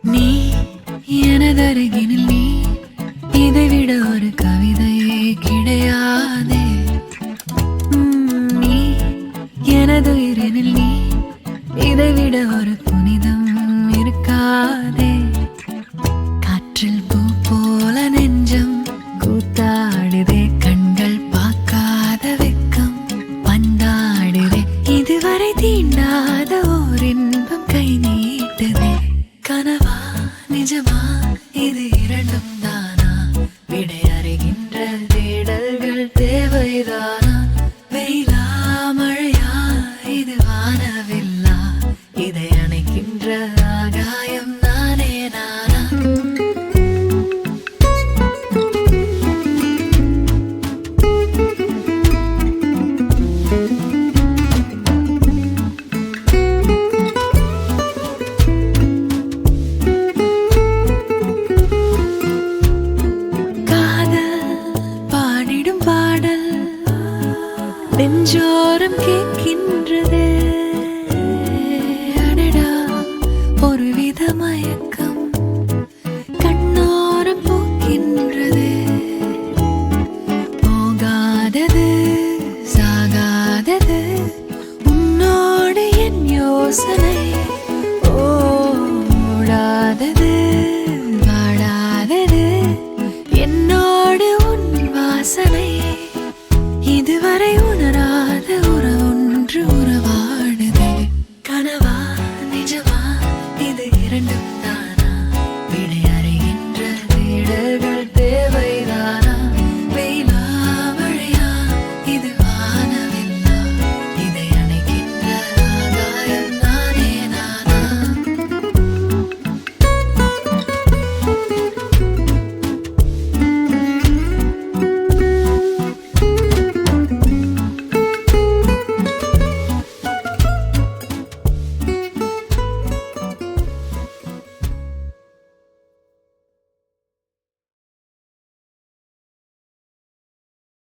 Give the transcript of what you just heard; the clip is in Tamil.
நீ எனதருகினில் நீ இதைவிட ஒரு கவிதையே கிடையாதே. நீ எனதுயிரினில் நீ இதைவிட ஒரு புனிதம் இருக்காதே. காற்றில் பூ போல நெஞ்சம் கூத்தாடுதே, கண்கள் பார்க்காத வெக்கம் பந்தாடுதே. இதுவரை தீண்டாத ஓர் இன்பம் கை நீட்டுதே. கனவா நிஜமா இது இரண்டும் தானா? விடை அறிகின்ற தேடல்கள் தேவைதானா? வெயிலா மழையா இது வானவில்லா? இதை அணைக்கின்ற ஆகாயம் நானே நானா? பாடல் நெஞ்சோரம் கேட்கின்றதே. அடடா ஒரு வித மயக்கம் கண்ணோரம் போக்கின்றதே. போகாதது சாகாதது உன்னோடு என் யோசனை.